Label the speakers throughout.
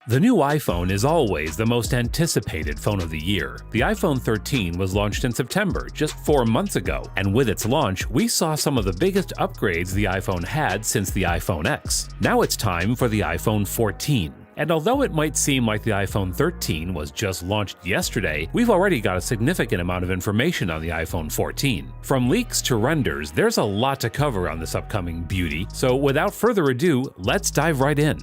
Speaker 1: The new iPhone is always the most anticipated phone of the year. The iPhone 13 was launched in September, just 4 months ago, and with its launch, we saw some of the biggest upgrades the iPhone had since the iPhone X. Now it's time for the iPhone 14. And although it might seem like the iPhone 13 was just launched yesterday, we've already got a significant amount of information on the iPhone 14. From leaks to renders, there's a lot to cover on this upcoming beauty, so without further ado, let's dive right in.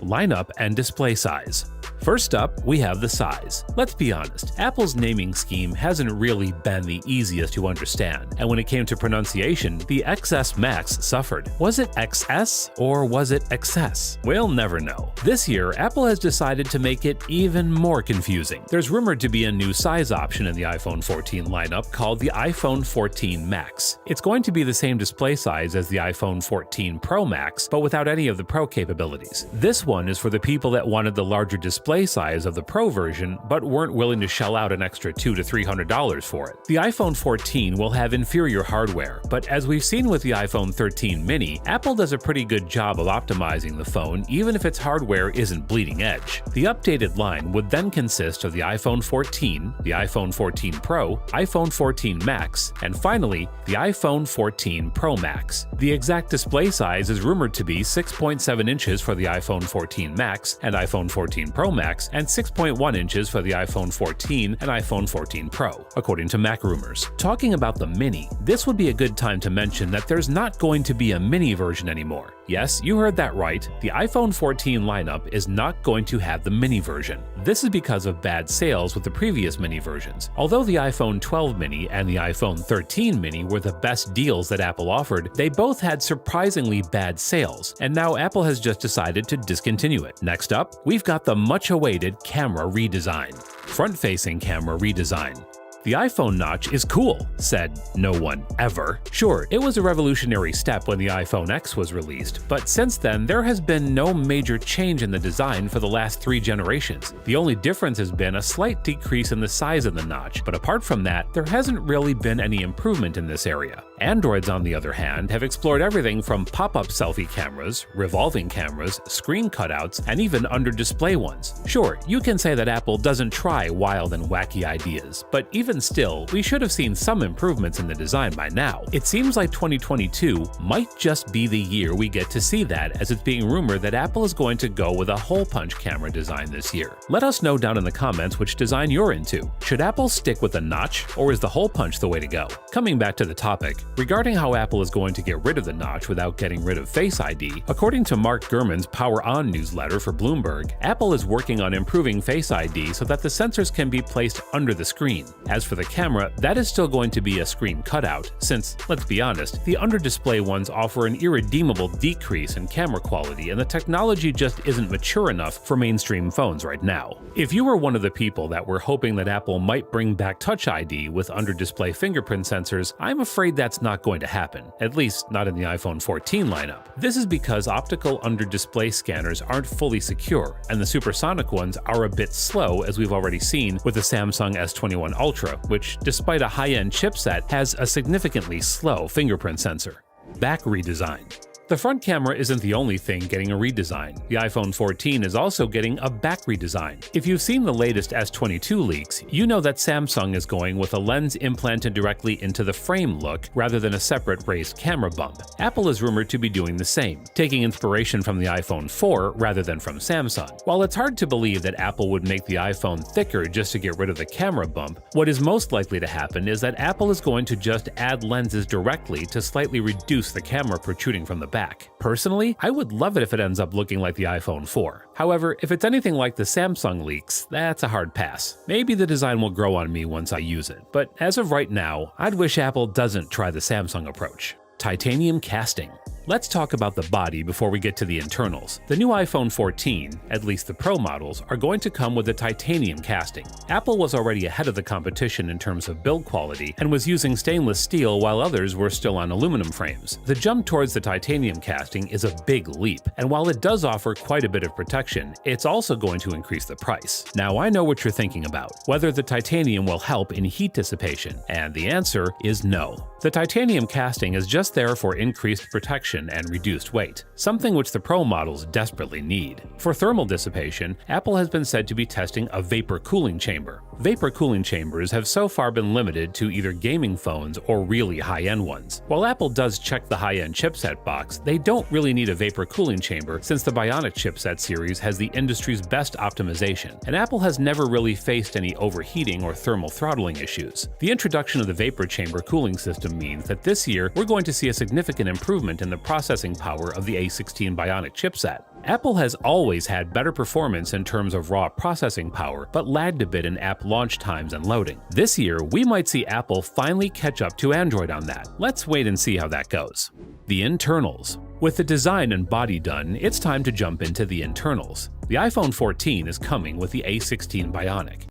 Speaker 1: Lineup and display size. First up, we have the size. Let's be honest, Apple's naming scheme hasn't really been the easiest to understand, and when it came to pronunciation, the XS Max suffered. Was it XS or was it XS? We'll never know. This year, Apple has decided to make it even more confusing. There's rumored to be a new size option in the iPhone 14 lineup called the iPhone 14 Max. It's going to be the same display size as the iPhone 14 Pro Max, but without any of the Pro capabilities. This one is for the people that wanted the larger display size of the Pro version, but weren't willing to shell out an extra $200 to $300 for it. The iPhone 14 will have inferior hardware, but as we've seen with the iPhone 13 mini, Apple does a pretty good job of optimizing the phone even if its hardware isn't bleeding edge. The updated line would then consist of the iPhone 14, the iPhone 14 Pro, iPhone 14 Max, and finally, the iPhone 14 Pro Max. The exact display size is rumored to be 6.7 inches for the iPhone 14 Max and iPhone 14 Pro Max, and 6.1 inches for the iPhone 14 and iPhone 14 Pro, according to Mac Rumors. Talking about the Mini, this would be a good time to mention that there's not going to be a Mini version anymore. Yes, you heard that right, the iPhone 14 lineup is not going to have the Mini version. This is because of bad sales with the previous Mini versions. Although the iPhone 12 Mini and the iPhone 13 Mini were the best deals that Apple offered, they both had surprisingly bad sales, and now Apple has just decided to discontinue it. Next up, we've got the much-awaited camera redesign. Front-facing camera redesign. The iPhone notch is cool, said no one ever. Sure, it was a revolutionary step when the iPhone X was released, but since then there has been no major change in the design for the last 3 generations. The only difference has been a slight decrease in the size of the notch, but apart from that, there hasn't really been any improvement in this area. Androids, on the other hand, have explored everything from pop-up selfie cameras, revolving cameras, screen cutouts, and even under-display ones. Sure, you can say that Apple doesn't try wild and wacky ideas, but even still, we should have seen some improvements in the design by now. It seems like 2022 might just be the year we get to see that, as it's being rumored that Apple is going to go with a hole-punch camera design this year. Let us know down in the comments which design you're into. Should Apple stick with a notch, or is the hole punch the way to go? Coming back to the topic, regarding how Apple is going to get rid of the notch without getting rid of Face ID, according to Mark Gurman's Power On newsletter for Bloomberg, Apple is working on improving Face ID so that the sensors can be placed under the screen. As for the camera, that is still going to be a screen cutout, since, let's be honest, the under-display ones offer an irredeemable decrease in camera quality and the technology just isn't mature enough for mainstream phones right now. If you were one of the people that were hoping that Apple might bring back Touch ID with under-display fingerprint sensors, I'm afraid that's not going to happen, at least not in the iPhone 14 lineup. This is because optical under-display scanners aren't fully secure, and the supersonic ones are a bit slow, as we've already seen with the Samsung S21 Ultra, which, despite a high-end chipset, has a significantly slow fingerprint sensor. Back redesign. The front camera isn't the only thing getting a redesign. The iPhone 14 is also getting a back redesign. If you've seen the latest S22 leaks, you know that Samsung is going with a lens implanted directly into the frame look rather than a separate raised camera bump. Apple is rumored to be doing the same, taking inspiration from the iPhone 4 rather than from Samsung. While it's hard to believe that Apple would make the iPhone thicker just to get rid of the camera bump, what is most likely to happen is that Apple is going to just add lenses directly to slightly reduce the camera protruding from the back. Personally, I would love it if it ends up looking like the iPhone 4. However, if it's anything like the Samsung leaks, that's a hard pass. Maybe the design will grow on me once I use it, but as of right now, I'd wish Apple doesn't try the Samsung approach. Titanium casting. Let's talk about the body before we get to the internals. The new iPhone 14, at least the Pro models, are going to come with a titanium casting. Apple was already ahead of the competition in terms of build quality and was using stainless steel while others were still on aluminum frames. The jump towards the titanium casting is a big leap, and while it does offer quite a bit of protection, it's also going to increase the price. Now I know what you're thinking about, whether the titanium will help in heat dissipation, and the answer is no. The titanium casting is just there for increased protection traction and reduced weight, something which the Pro models desperately need. For thermal dissipation, Apple has been said to be testing a vapor cooling chamber. Vapor cooling chambers have so far been limited to either gaming phones or really high-end ones. While Apple does check the high-end chipset box, they don't really need a vapor cooling chamber since the Bionic chipset series has the industry's best optimization, and Apple has never really faced any overheating or thermal throttling issues. The introduction of the vapor chamber cooling system means that this year we're going to see a significant improvement in the processing power of the A16 Bionic chipset. Apple has always had better performance in terms of raw processing power, but lagged a bit in app launch times and loading. This year, we might see Apple finally catch up to Android on that. Let's wait and see how that goes. The internals. With the design and body done, it's time to jump into the internals. The iPhone 14 is coming with the A16 Bionic.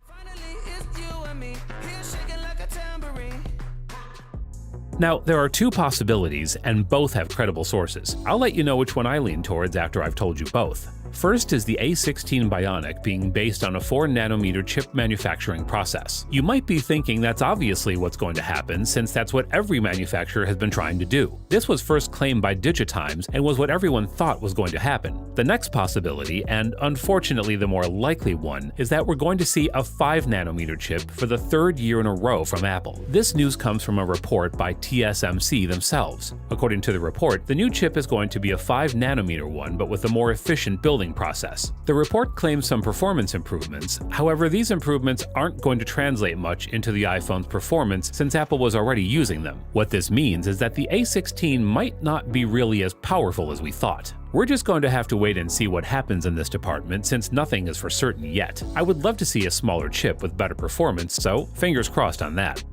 Speaker 1: Now, there are two possibilities, and both have credible sources. I'll let you know which one I lean towards after I've told you both. First is the A16 Bionic being based on a 4nm chip manufacturing process. You might be thinking that's obviously what's going to happen since that's what every manufacturer has been trying to do. This was first claimed by Digitimes and was what everyone thought was going to happen. The next possibility, and unfortunately the more likely one, is that we're going to see a 5nm chip for the third year in a row from Apple. This news comes from a report by TSMC themselves. According to the report, the new chip is going to be a 5nm one but with a more efficient building process. The report claims some performance improvements, however these improvements aren't going to translate much into the iPhone's performance since Apple was already using them. What this means is that the A16 might not be really as powerful as we thought. We're just going to have to wait and see what happens in this department since nothing is for certain yet. I would love to see a smaller chip with better performance, so fingers crossed on that.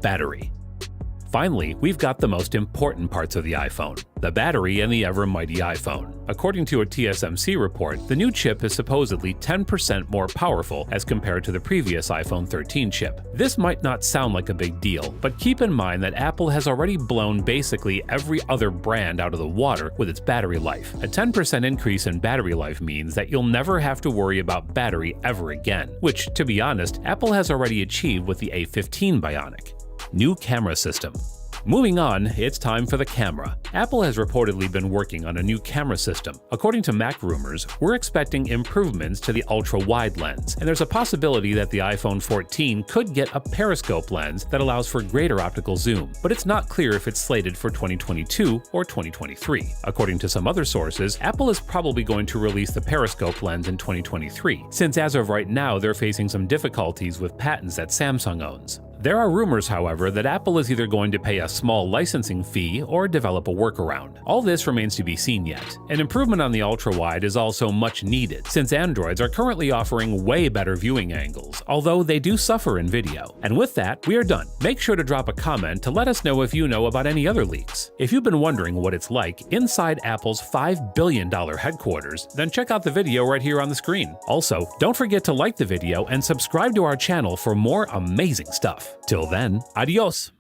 Speaker 1: Battery. Finally, we've got the most important parts of the iPhone, the battery and the ever-mighty iPhone. According to a TSMC report, the new chip is supposedly 10% more powerful as compared to the previous iPhone 13 chip. This might not sound like a big deal, but keep in mind that Apple has already blown basically every other brand out of the water with its battery life. A 10% increase in battery life means that you'll never have to worry about battery ever again, which, to be honest, Apple has already achieved with the A15 Bionic. New camera system. Moving on, it's time for the camera. Apple has reportedly been working on a new camera system. According to Mac rumors, we're expecting improvements to the ultra-wide lens, and there's a possibility that the iPhone 14 could get a periscope lens that allows for greater optical zoom, but it's not clear if it's slated for 2022 or 2023. According to some other sources, Apple is probably going to release the periscope lens in 2023, since as of right now they're facing some difficulties with patents that Samsung owns. There are rumors, however, that Apple is either going to pay a small licensing fee or develop a workaround. All this remains to be seen yet. An improvement on the ultra-wide is also much needed, since Androids are currently offering way better viewing angles, although they do suffer in video. And with that, we are done. Make sure to drop a comment to let us know if you know about any other leaks. If you've been wondering what it's like inside Apple's $5 billion headquarters, then check out the video right here on the screen. Also, don't forget to like the video and subscribe to our channel for more amazing stuff. Till then, adios!